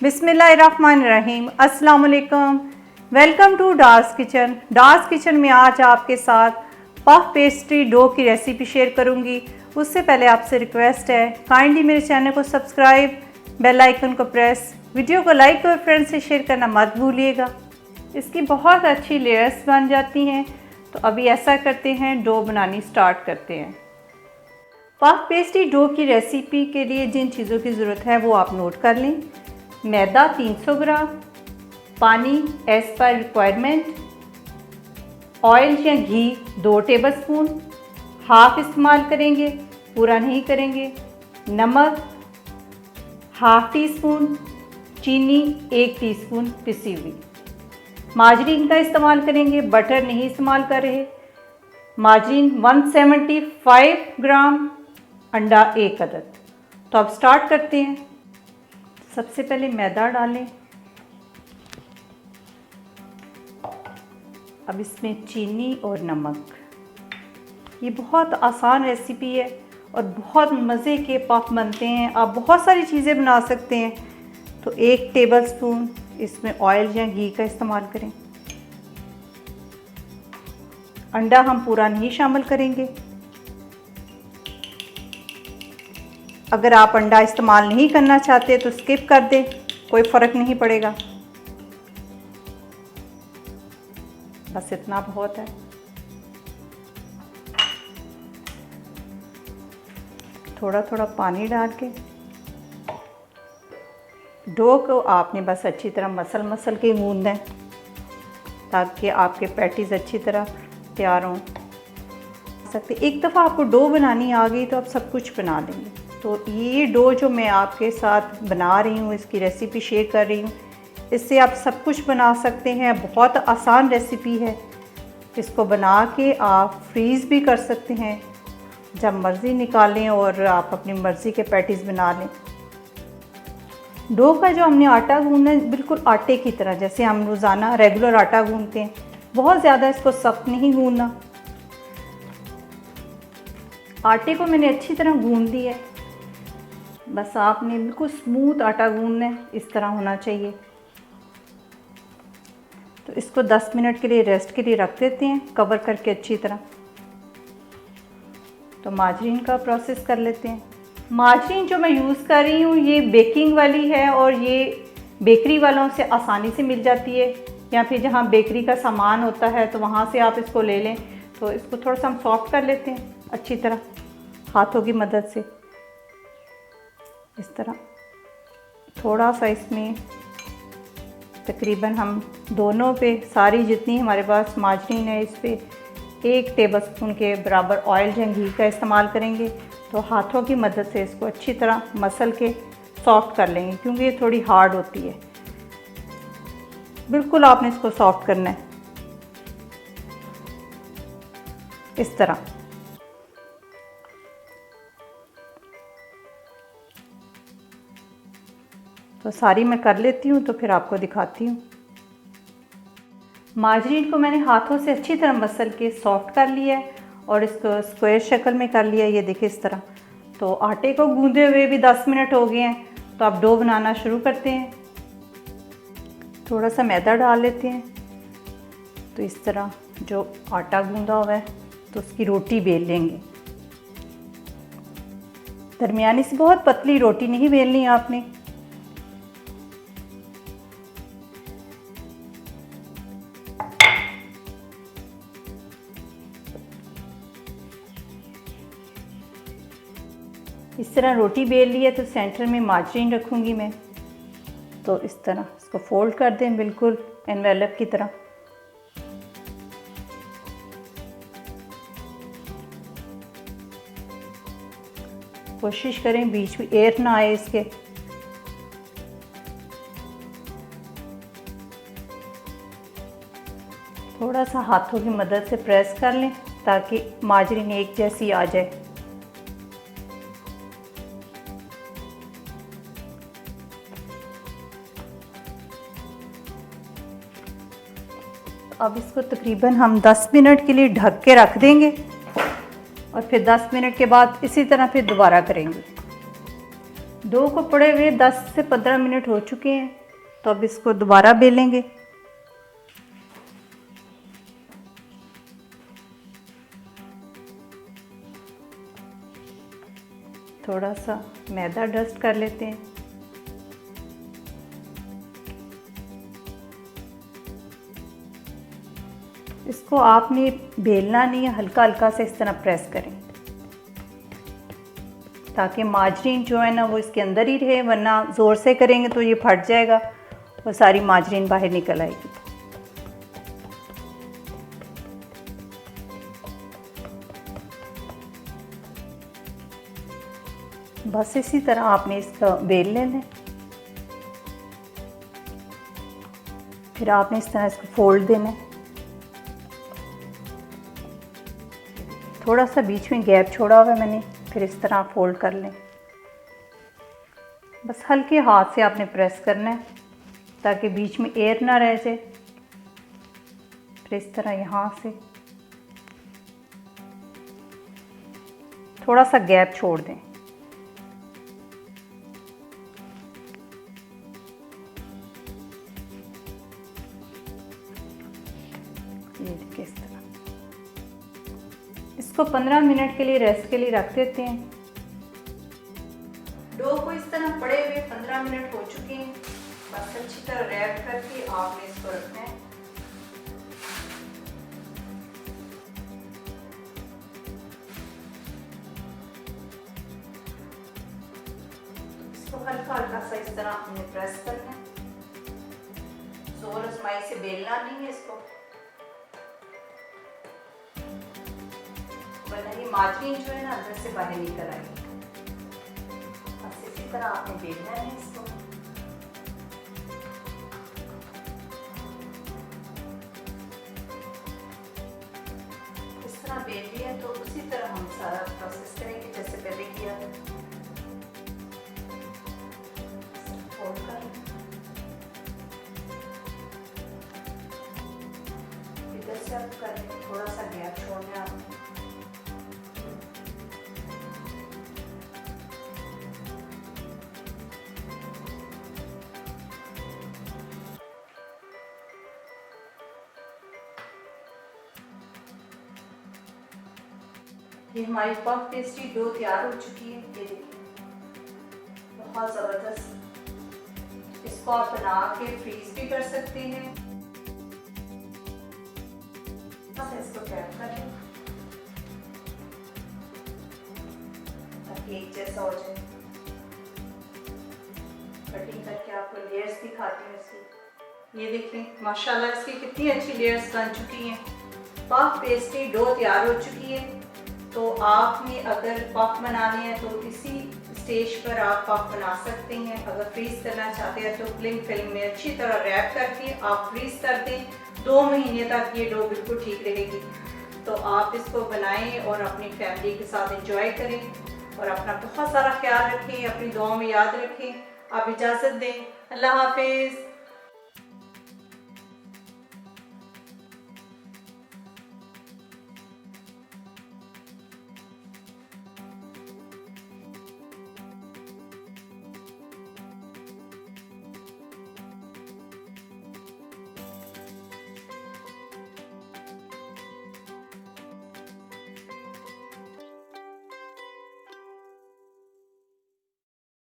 बिस्मिल्लाहिर्रहमानिर्रहीम। अस्सलाम वालेकुम। Welcome to Dar's kitchen. Dar's kitchen में आज आपके साथ पफ पेस्ट्री डो की रेसिपी शेयर करूंगी। उससे पहले आपसे रिक्वेस्ट है, काइंडली मेरे चैनल को सब्सक्राइब, बेल आइकन को प्रेस, वीडियो को लाइक और फ्रेंड्स से शेयर करना मत भूलिएगा। इसकी बहुत अच्छी लेयर्स बन जाती हैं। तो अभी ऐसा करते हैं, डो बनानी स्टार्ट करते हैं। पफ पेस्ट्री डो की रेसिपी के लिए जिन चीज़ों की ज़रूरत है वो आप नोट कर लें। मैदा 300 ग्राम, पानी एज़ पर रिक्वायरमेंट, ऑयल या घी 2 टेबलस्पून, हाफ इस्तेमाल करेंगे, पूरा नहीं करेंगे, नमक हाफ टी स्पून, चीनी 1 टीस्पून पिसी हुई, मार्जरीन का इस्तेमाल करेंगे, बटर नहीं इस्तेमाल कर रहे, मार्जरीन 175 ग्राम, अंडा 1 अदद। तो अब स्टार्ट करते हैं। सबसे पहले मैदा डालें, अब इसमें चीनी और नमक। ये बहुत आसान रेसिपी है और बहुत मज़े के पफ बनते हैं। आप बहुत सारी चीज़ें बना सकते हैं। तो 1 टेबलस्पून इसमें ऑयल या घी का इस्तेमाल करें। अंडा हम पूरा नहीं शामिल करेंगे। अगर आप अंडा इस्तेमाल नहीं करना चाहते तो स्किप कर दें, कोई फ़र्क नहीं पड़ेगा। बस इतना बहुत है। थोड़ा थोड़ा पानी डाल के डो को आपने बस अच्छी तरह मसल के गूंदना है ताकि आपके पैटीज़ अच्छी तरह तैयार हों सकते। एक दफ़ा आपको डो बनानी आ गई तो आप सब कुछ बना लेंगे। तो ये डो जो मैं आपके साथ बना रही हूँ, इसकी रेसिपी शेयर कर रही हूँ, इससे आप सब कुछ बना सकते हैं। बहुत आसान रेसिपी है। इसको बना के आप फ्रीज़ भी कर सकते हैं, जब मर्ज़ी निकालें और आप अपनी मर्ज़ी के पैटीज़ बना लें। डो का जो हमने आटा गूंदना है बिल्कुल आटे की तरह, जैसे हम रोज़ाना रेगुलर आटा गूंदते हैं। बहुत ज़्यादा इसको सख्त नहीं गूंदना। आटे को मैंने अच्छी तरह गूंद दिया है। बस आपने बिल्कुल स्मूथ आटा गूंदना है, इस तरह होना चाहिए। तो इसको 10 मिनट के लिए रेस्ट के लिए रख देते हैं, कवर करके अच्छी तरह। तो मार्जरीन का प्रोसेस कर लेते हैं। मार्जरीन जो मैं यूज़ कर रही हूँ ये बेकिंग वाली है और ये बेकरी वालों से आसानी से मिल जाती है, या फिर जहाँ बेकरी का सामान होता है तो वहाँ से आप इसको ले लें। तो इसको थोड़ा सा हम सॉफ्ट कर लेते हैं अच्छी तरह हाथों की मदद से। इस तरह थोड़ा सा इसमें तकरीबन हम दोनों पे सारी जितनी हमारे पास मार्जरीन है इस पे 1 टेबलस्पून के बराबर ऑयल या घी का इस्तेमाल करेंगे। तो हाथों की मदद से इसको अच्छी तरह मसल के सॉफ्ट कर लेंगे, क्योंकि ये थोड़ी हार्ड होती है। बिल्कुल आपने इसको सॉफ्ट करना है इस तरह। तो सारी मैं कर लेती हूँ तो फिर आपको दिखाती हूँ। मार्जरीन को मैंने हाथों से अच्छी तरह मसल के सॉफ्ट कर लिया है और इसको स्क्वायर शक्ल में कर लिया है, ये देखिए इस तरह। तो आटे को गूंदे हुए भी 10 मिनट हो गए हैं। तो अब डो बनाना शुरू करते हैं। थोड़ा सा मैदा डाल लेते हैं। तो इस तरह जो आटा गूंदा हुआ है तो उसकी रोटी बेल लेंगे। दरमियानी से बहुत पतली रोटी नहीं बेलनी आपने। इस तरह रोटी बेल ली है तो सेंटर में मार्जरीन रखूँगी मैं। तो इस तरह इसको फोल्ड कर दें बिल्कुल एनवेलप की तरह। कोशिश करें बीच में एयर ना आए इसके। थोड़ा सा हाथों की मदद से प्रेस कर लें ताकि मार्जरीन एक जैसी आ जाए। अब इसको तकरीबन हम 10 मिनट के लिए ढक के रख देंगे और फिर 10 मिनट के बाद इसी तरह फिर दोबारा करेंगे। डो को पड़े हुए 10 से 15 मिनट हो चुके हैं, तो अब इसको दोबारा बेलेंगे। थोड़ा सा मैदा डस्ट कर लेते हैं। इसको आपने बेलना नहीं है, हल्का हल्का से इस तरह प्रेस करें ताकि माजरीन जो है ना वो इसके अंदर ही रहे, वरना ज़ोर से करेंगे तो ये फट जाएगा और सारी माजरीन बाहर निकल आएगी। बस इसी तरह आपने इसका बेल लेना है। फिर आपने इस तरह इसको फोल्ड देना है। थोड़ा सा बीच में गैप छोड़ा हुआ है मैंने, फिर इस तरह फोल्ड कर लें। बस हल्के हाथ से आपने प्रेस करना है ताकि बीच में एयर ना रह जाए। फिर इस तरह यहाँ से थोड़ा सा गैप छोड़ दें। ये देखिए इस तरह। इसको 15 मिनट के लिए रेस्ट के लिए रख देते हैं। डो को इस तरह पड़े हुए 15 मिनट हो चुके हैं। बस अच्छी तरह रैप करके आपने इसको रखना है। इसको हल्का हल्का सा इस तरह आपने प्रेस करना है। जोर आजमाई से बेलना नहीं है इसको, वरना ये माजरीन जो है ना अंदर से बाहर निकल आएगी। बस इसी तरह आपने बेलना है इसको। इस तरह बेल लिया तो उसी तरह हम सारा प्रोसेस करेंगे जैसे पहले किया था। फोल्ड कर इधर से आप करें, थोड़ा सा गैप छोड़ना है आपको। ये हमारी पफ पेस्ट्री डो तैयार हो चुकी है। ये देखिए बहुत ज़बरदस्त। इसको आप बना के फ्रीज भी कर सकते हैं। इसको टैप कर लें ताकि एक जैसा हो जाए। कटिंग करके आपको लेयर्स दिखाती हूँ इसकी। ये देखें माशाल्लाह इसकी कितनी अच्छी लेयर्स बन चुकी हैं। पफ पेस्ट्री डो तैयार हो चुकी है। तो आपने अगर पफ बनाने हैं तो इसी स्टेज पर आप पफ बना सकते हैं। अगर फ्रीज करना चाहते हैं तो क्लिंग फिल्म में अच्छी तरह रैप करके आप फ्रीज कर दें। 2 महीने तक ये डो बिल्कुल ठीक रहेगी। तो आप इसको बनाएं और अपनी फैमिली के साथ एंजॉय करें और अपना बहुत सारा ख्याल रखें, अपनी दुआओं में याद रखें। आप इजाज़त दें। अल्लाह हाफिज़।